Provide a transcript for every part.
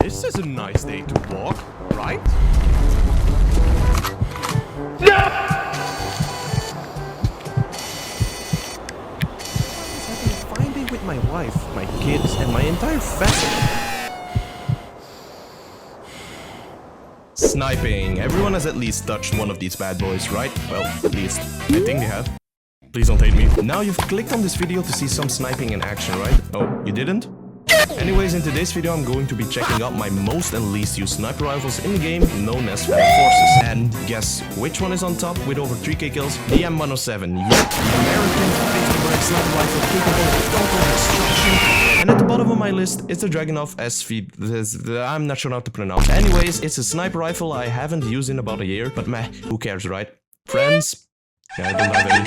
This is a nice day to walk, right? Having a fine day with my wife, my kids, and my entire family. Sniping. Everyone has at least touched one of these bad boys, right? Well, at least I think they have. Please don't hate me. Now you've clicked on this video to see some sniping in action, right? Oh, you didn't? Anyways, in today's video I'm going to be checking out my most and least used sniper rifles in the game, known as Forces. And guess which one is on top with over 3k kills? The M107. Yep, the American 50-barrel sniper rifle capable of total destruction. And at the bottom of my list is the DRAGUNOV SV. I'm not sure how to pronounce. Anyways, it's a sniper rifle I haven't used in about a year, but meh, who cares, right? Friends? Yeah, I don't have any.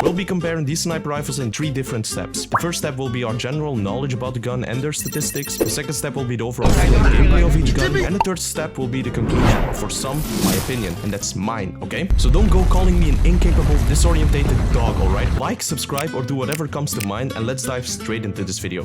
We'll be comparing these sniper rifles in 3 different steps. The first step will be our general knowledge about the gun and their statistics. The second step will be the overall gameplay of each gun. And the third step will be the conclusion. For some, my opinion. And that's mine, okay? So don't go calling me an incapable, disorientated dog, alright? Like, subscribe, or do whatever comes to mind, and let's dive straight into this video.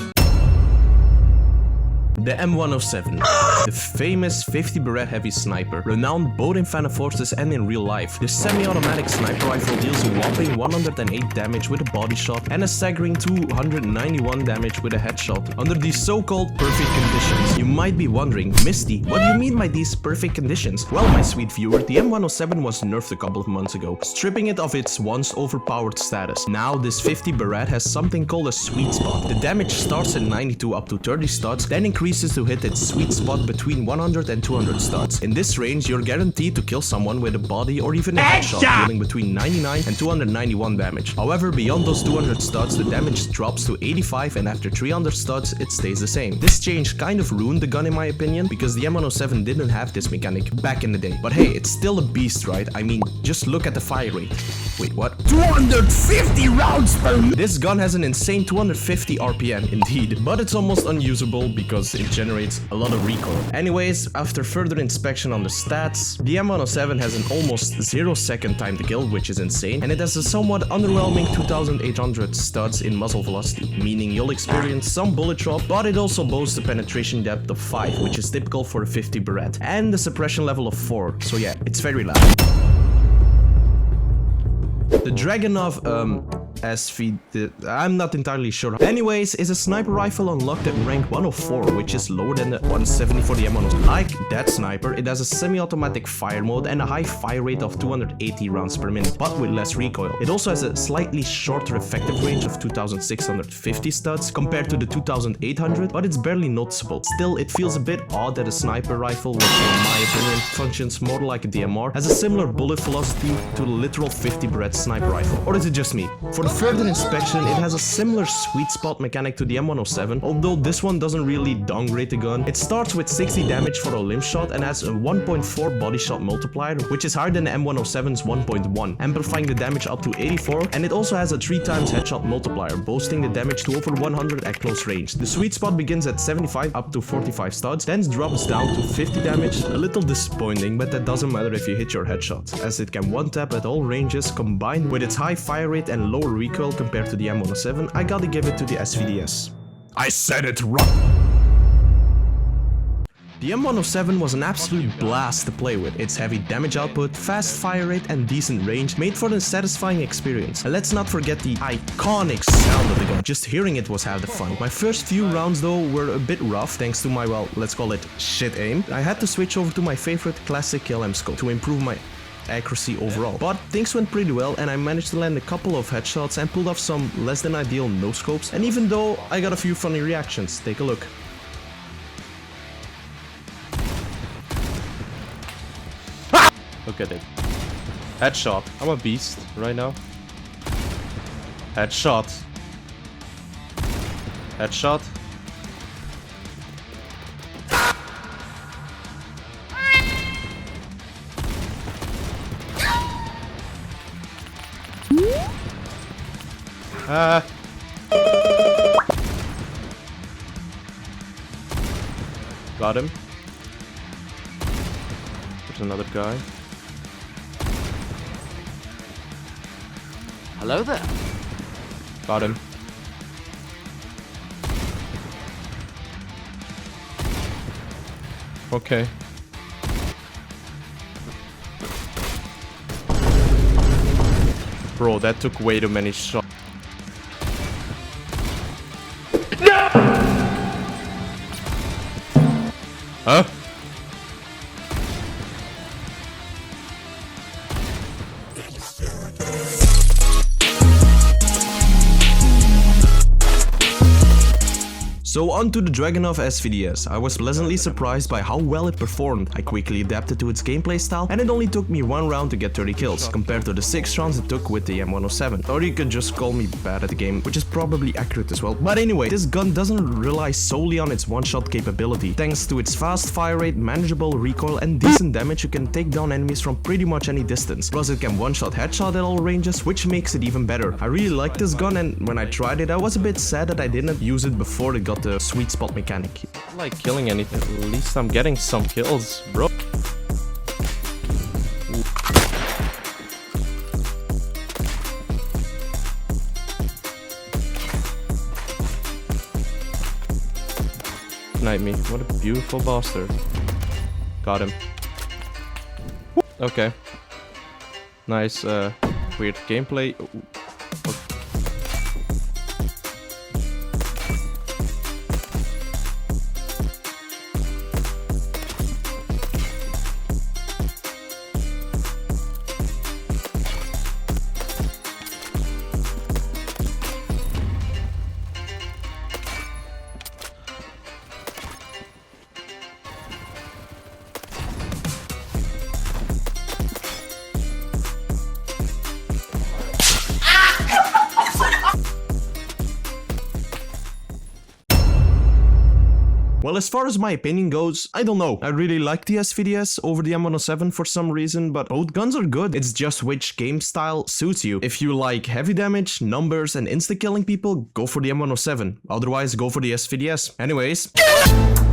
The M107, the famous 50 Barrett heavy sniper, renowned both in Fan of Forces and in real life. The semi-automatic sniper rifle deals a whopping 108 damage with a body shot and a staggering 291 damage with a headshot under these so-called perfect conditions. You might be wondering, Misty, what do you mean by these perfect conditions? Well, my sweet viewer, the M107 was nerfed a couple of months ago, stripping it of its once overpowered status. Now, this 50 Barrett has something called a sweet spot. The damage starts at 92 up to 30 studs, then increases to hit its sweet spot between 100 and 200 studs. In this range, you're guaranteed to kill someone with a body or even a headshot, dealing between 99 and 291 damage. However, beyond those 200 studs, the damage drops to 85, and after 300 studs, it stays the same. This change kind of ruined the gun in my opinion, because the M107 didn't have this mechanic back in the day. But hey, it's still a beast, right? I mean, just look at the fire rate. Wait, what? 250 rounds per minute! This gun has an insane 250 RPM, indeed, but it's almost unusable because it generates a lot of recoil. Anyways, after further inspection on the stats, the M107 has an almost 0-second time to kill, which is insane, and it has a somewhat underwhelming 2800 studs in muzzle velocity, meaning you'll experience some bullet drop, but it also boasts a penetration depth of 5, which is typical for a 50 Barrett, and a suppression level of 4, so yeah, it's very loud. The DRAGUNOV, I'm not entirely sure. Anyways, is a sniper rifle unlocked at rank 104, which is lower than the 170 for the M107. Like that sniper, it has a semi-automatic fire mode and a high fire rate of 280 rounds per minute, but with less recoil. It also has a slightly shorter effective range of 2650 studs compared to the 2800, but it's barely noticeable. Still, it feels a bit odd that a sniper rifle, which in my opinion functions more like a DMR, has a similar bullet velocity to the literal 50 Barrett sniper rifle. Or is it just me? For the further inspection, it has a similar sweet spot mechanic to the M107, although this one doesn't really downgrade the gun. It starts with 60 damage for a limb shot and has a 1.4 body shot multiplier, which is higher than the M107's 1.1, amplifying the damage up to 84, and it also has a 3 times headshot multiplier, boosting the damage to over 100 at close range. The sweet spot begins at 75 up to 45 studs, then drops down to 50 damage. A little disappointing, but that doesn't matter if you hit your headshot, as it can one-tap at all ranges. Combined with its high fire rate and lower recoil compared to the M107, I gotta give it to the SVDS. I said it wrong! The M107 was an absolute blast to play with. Its heavy damage output, fast fire rate, and decent range made for a satisfying experience. And let's not forget the iconic sound of the gun. Just hearing it was half the fun. My first few rounds though were a bit rough thanks to my, well, let's call it shit aim. I had to switch over to my favorite classic LM scope to improve my accuracy overall, but things went pretty well and I managed to land a couple of headshots and pulled off some less than ideal no scopes, and even though I got a few funny reactions. Take a look. Look at it. Headshot. I'm a beast right now. Headshot. Headshot. Got him. There's another guy. Hello there. Got him. Okay. Bro, that took way too many shots. No! Huh? So on to the DRAGUNOV SVDS. I was pleasantly surprised by how well it performed. I quickly adapted to its gameplay style and it only took me 1 round to get 30 kills, compared to the 6 rounds it took with the M107. Or you could just call me bad at the game, which is probably accurate as well. But anyway, this gun doesn't rely solely on its one-shot capability. Thanks to its fast fire rate, manageable recoil and decent damage, you can take down enemies from pretty much any distance. Plus it can one-shot headshot at all ranges, which makes it even better. I really like this gun, and when I tried it I was a bit sad that I didn't use it before it got the sweet spot mechanic. I like killing anything. At least I'm getting some kills, bro. Snipe me. What a beautiful bastard. Got him. Okay. Nice, weird gameplay. Well, as far as my opinion goes, I don't know. I really like the SVDS over the M107 for some reason, but both guns are good. It's just which game style suits you. If you like heavy damage, numbers, and insta-killing people, go for the M107. Otherwise, go for the SVDS. Anyways...